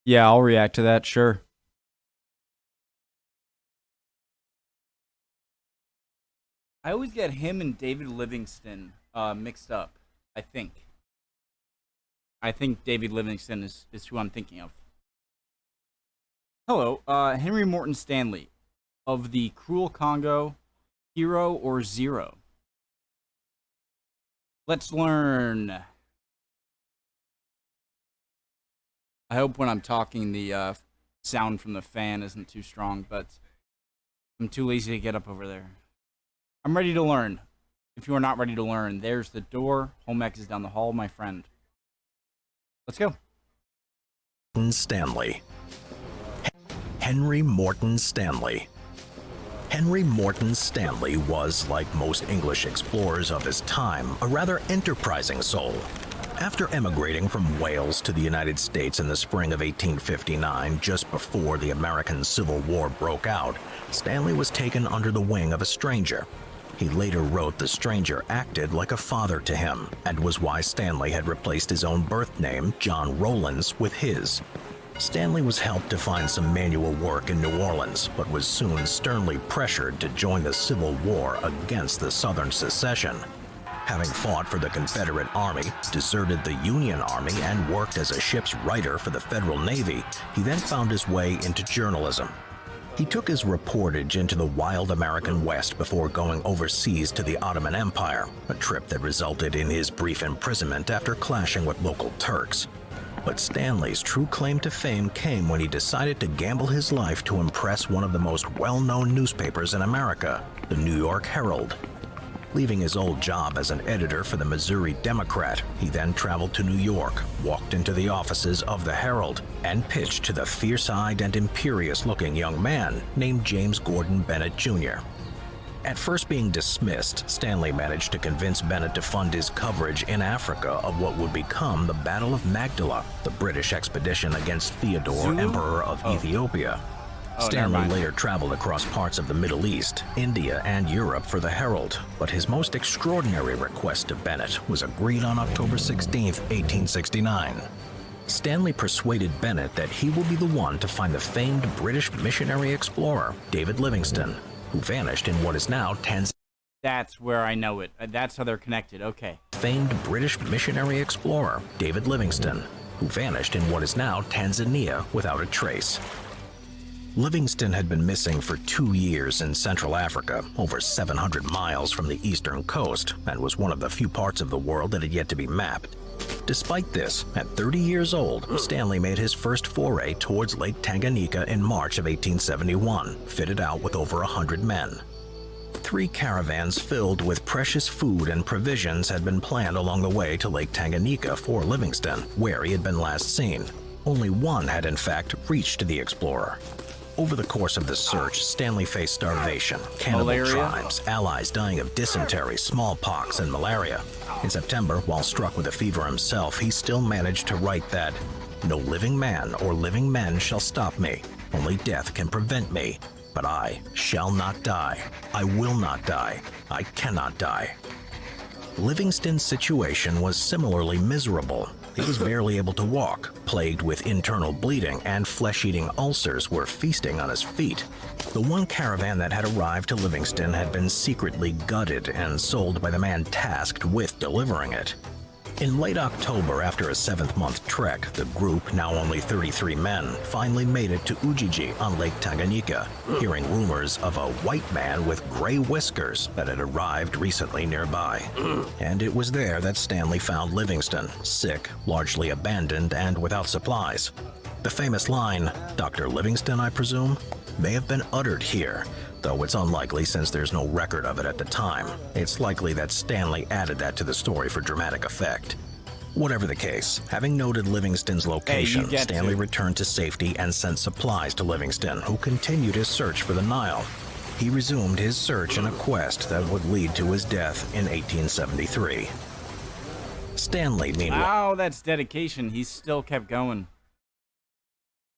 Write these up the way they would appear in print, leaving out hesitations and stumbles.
Yeah, I'll react to that, sure. I always get him and David Livingston mixed up, I think. I think David Livingston is who I'm thinking of. Hello, Henry Morton Stanley of the Cruel Congo, Hero or Zero? Let's learn. I hope when I'm talking the sound from the fan isn't too strong, but I'm too lazy to get up over there. I'm ready to learn. If you are not ready to learn, there's the door. Home ec is down the hall, my friend. Let's go. Stanley. Henry Morton Stanley. Henry Morton Stanley was, like most English explorers of his time, a rather enterprising soul. After emigrating from Wales to the United States in the spring of 1859, just before the American Civil War broke out, Stanley was taken under the wing of a stranger. He later wrote the stranger acted like a father to him, and was why Stanley had replaced his own birth name, John Rowlands, with his. Stanley was helped to find some manual work in New Orleans, but was soon sternly pressured to join the Civil War against the Southern secession. Having fought for the Confederate Army, deserted the Union Army, and worked as a ship's writer for the Federal Navy, he then found his way into journalism. He took his reportage into the wild American West before going overseas to the Ottoman Empire, a trip that resulted in his brief imprisonment after clashing with local Turks. But Stanley's true claim to fame came when he decided to gamble his life to impress one of the most well-known newspapers in America, the New York Herald. Leaving his old job as an editor for the Missouri Democrat, he then traveled to New York, walked into the offices of the Herald, and pitched to the fierce-eyed and imperious-looking young man named James Gordon Bennett, Jr. At first being dismissed, Stanley managed to convince Bennett to fund his coverage in Africa of what would become the Battle of Magdala, the British expedition against Theodore, Emperor of Ethiopia. Stanley later traveled across parts of the Middle East, India, and Europe for the Herald, but his most extraordinary request to Bennett was agreed on October 16, 1869. Stanley persuaded Bennett that he will be the one to find the famed British missionary explorer, David Livingstone, who vanished in what is now Tanzania. That's where I know it. That's how they're connected. Okay. Famed British missionary explorer, David Livingstone, who vanished in what is now Tanzania without a trace. Livingstone had been missing for 2 years in Central Africa, over 700 miles from the eastern coast, and was one of the few parts of the world that had yet to be mapped. Despite this, at 30 years old, Stanley made his first foray towards Lake Tanganyika in March of 1871, fitted out with over 100 men. 3 caravans filled with precious food and provisions had been planned along the way to Lake Tanganyika for Livingstone, where he had been last seen. Only one had in fact reached the explorer. Over the course of the search, Stanley faced starvation, cannibal tribes, allies dying of dysentery, smallpox, and malaria. In September, while struck with a fever himself, he still managed to write that, "No living man or living men shall stop me. Only death can prevent me. But I shall not die. I will not die. I cannot die." Livingstone's situation was similarly miserable. He was barely able to walk, plagued with internal bleeding, and flesh-eating ulcers were feasting on his feet. The one caravan that had arrived to Livingstone had been secretly gutted and sold by the man tasked with delivering it. In late October, after a 7th-month trek, the group, now only 33 men, finally made it to Ujiji on Lake Tanganyika, hearing rumors of a white man with gray whiskers that had arrived recently nearby. And it was there that Stanley found Livingstone, sick, largely abandoned, and without supplies. The famous line, "Dr. Livingstone, I presume?" may have been uttered here, though it's unlikely since there's no record of it at the time. It's likely that Stanley added that to the story for dramatic effect. Whatever the case, having noted Livingstone's location, Stanley returned to safety and sent supplies to Livingstone, who continued his search for the Nile. He resumed his search in a quest that would lead to his death in 1873. Stanley, meanwhile... Wow, that's dedication. He still kept going.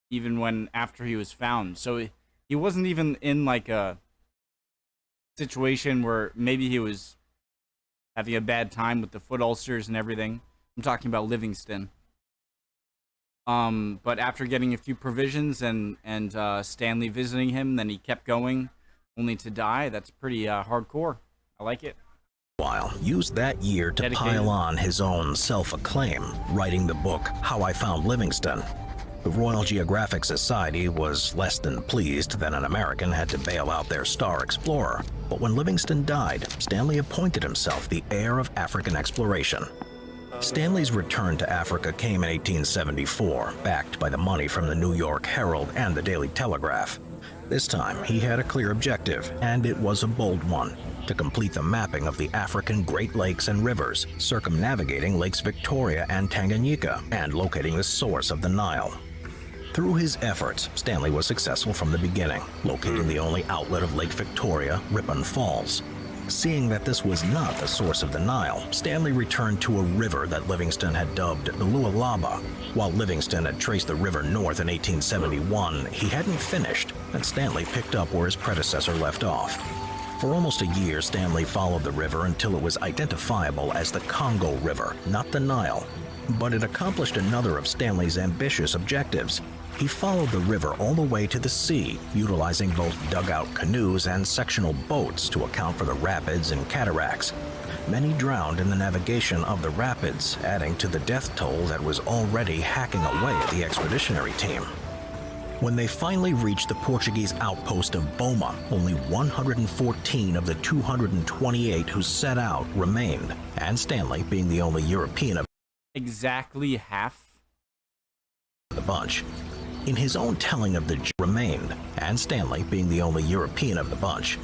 Even when after he was found. So he wasn't even in like a situation where maybe he was having a bad time with the foot ulcers and everything. I'm talking about Livingstone. But after getting a few provisions and Stanley visiting him, then he kept going, only to die. That's pretty hardcore. I like it. While used that year to Dedicated. pile on his own self-acclaim, writing the book How I Found Livingston. The Royal Geographic Society was less than pleased that an American had to bail out their star explorer. But when Livingston died, Stanley appointed himself the heir of African exploration. Stanley's return to Africa came in 1874, backed by the money from the New York Herald and the Daily Telegraph. This time, he had a clear objective, and it was a bold one: to complete the mapping of the African Great Lakes and rivers, circumnavigating Lakes Victoria and Tanganyika, and locating the source of the Nile. Through his efforts, Stanley was successful from the beginning, locating the only outlet of Lake Victoria, Ripon Falls. Seeing that this was not the source of the Nile, Stanley returned to a river that Livingston had dubbed the Lualaba. While Livingston had traced the river north in 1871, he hadn't finished, and Stanley picked up where his predecessor left off. For almost a year, Stanley followed the river until it was identifiable as the Congo River, not the Nile. But it accomplished another of Stanley's ambitious objectives. He followed the river all the way to the sea, utilizing both dugout canoes and sectional boats to account for the rapids and cataracts. Many drowned in the navigation of the rapids, adding to the death toll that was already hacking away at the expeditionary team. When they finally reached the Portuguese outpost of Boma, only 114 of the 228 who set out remained, and Stanley, being the only European of Exactly half. the bunch. In his own telling of the remained, and Stanley being the only European of the bunch.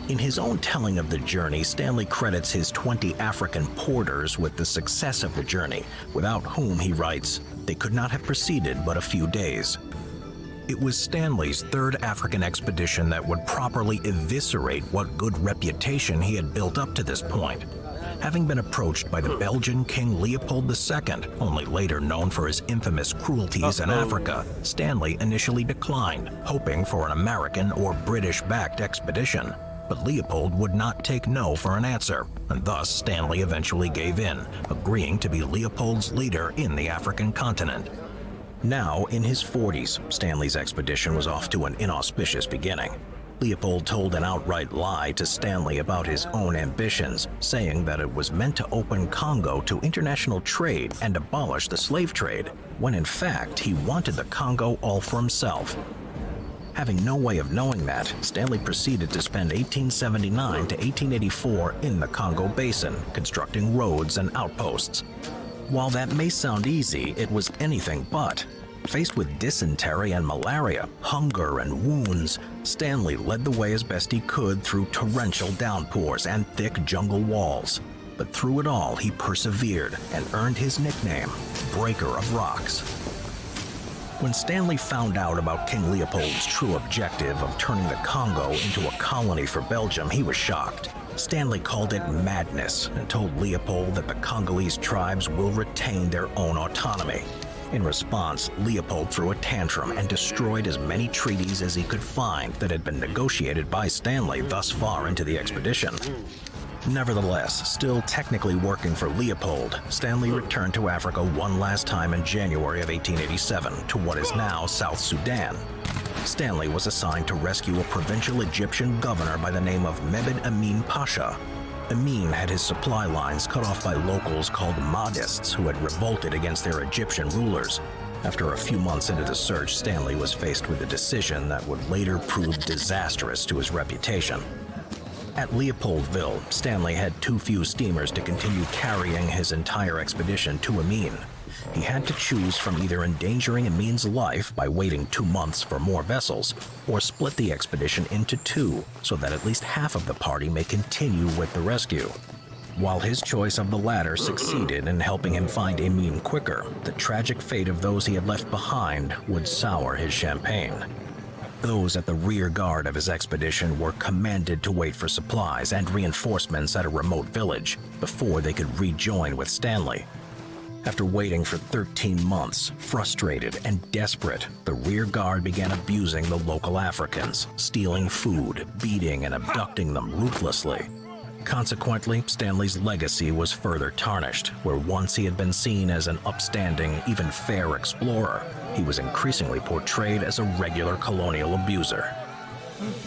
In his own telling of the journey, Stanley credits his 20 African porters with the success of the journey, without whom, he writes, they could not have proceeded but a few days. It was Stanley's third African expedition that would properly eviscerate what good reputation he had built up to this point. Having been approached by the Belgian King Leopold II, only later known for his infamous cruelties in Africa, Stanley initially declined, hoping for an American or British-backed expedition. But Leopold would not take no for an answer, and thus Stanley eventually gave in, agreeing to be Leopold's leader in the African continent. Now, in his 40s, Stanley's expedition was off to an inauspicious beginning. Leopold told an outright lie to Stanley about his own ambitions, saying that it was meant to open Congo to international trade and abolish the slave trade, when in fact he wanted the Congo all for himself. Having no way of knowing that, Stanley proceeded to spend 1879 to 1884 in the Congo Basin, constructing roads and outposts. While that may sound easy, it was anything but. Faced with dysentery and malaria, hunger and wounds, Stanley led the way as best he could through torrential downpours and thick jungle walls. But through it all, he persevered and earned his nickname, Breaker of Rocks. When Stanley found out about King Leopold's true objective of turning the Congo into a colony for Belgium, he was shocked. Stanley called it madness and told Leopold that the Congolese tribes will retain their own autonomy. In response, Leopold threw a tantrum and destroyed as many treaties as he could find that had been negotiated by Stanley thus far into the expedition. Nevertheless, still technically working for Leopold, Stanley returned to Africa one last time in January of 1887 to what is now South Sudan. Stanley was assigned to rescue a provincial Egyptian governor by the name of Mehmed Amin Pasha. Amin had his supply lines cut off by locals called Mahdists who had revolted against their Egyptian rulers. After a few months into the search, Stanley was faced with a decision that would later prove disastrous to his reputation. At Leopoldville, Stanley had too few steamers to continue carrying his entire expedition to Amin. He had to choose from either endangering Amin's life by waiting 2 months for more vessels, or split the expedition into two so that at least half of the party may continue with the rescue. While his choice of the latter succeeded in helping him find Amin quicker, the tragic fate of those he had left behind would sour his champagne. Those at the rear guard of his expedition were commanded to wait for supplies and reinforcements at a remote village before they could rejoin with Stanley. After waiting for 13 months, frustrated and desperate, the rear guard began abusing the local Africans, stealing food, beating and abducting them ruthlessly. Consequently, Stanley's legacy was further tarnished, where once he had been seen as an upstanding, even fair explorer, he was increasingly portrayed as a regular colonial abuser.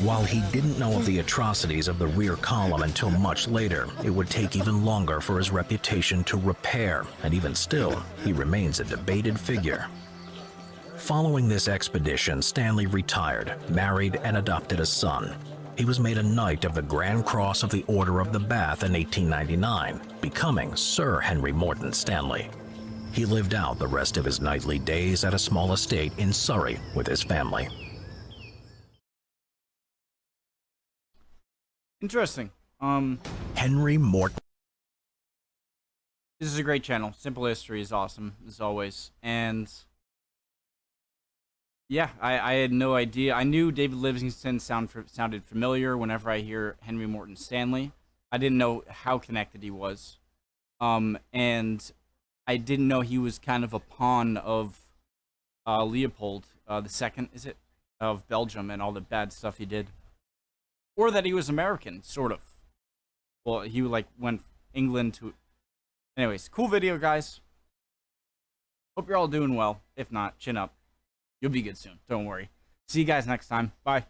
While he didn't know of the atrocities of the rear column until much later, it would take even longer for his reputation to repair, and even still, he remains a debated figure. Following this expedition, Stanley retired, married, and adopted a son. He was made a Knight of the Grand Cross of the Order of the Bath in 1899, becoming Sir Henry Morton Stanley. He lived out the rest of his knightly days at a small estate in Surrey with his family. Interesting. Henry Morton. This is a great channel. Simple History is awesome, as always. And yeah, I had no idea. I knew David Livingstone sounded familiar whenever I hear Henry Morton Stanley. I didn't know how connected he was. And I didn't know he was kind of a pawn of Leopold the Second, is it? Of Belgium and all the bad stuff he did. Or that he was American, sort of. Well, he like went England to... Anyways, cool video, guys. Hope you're all doing well. If not, chin up. You'll be good soon. Don't worry. See you guys next time. Bye.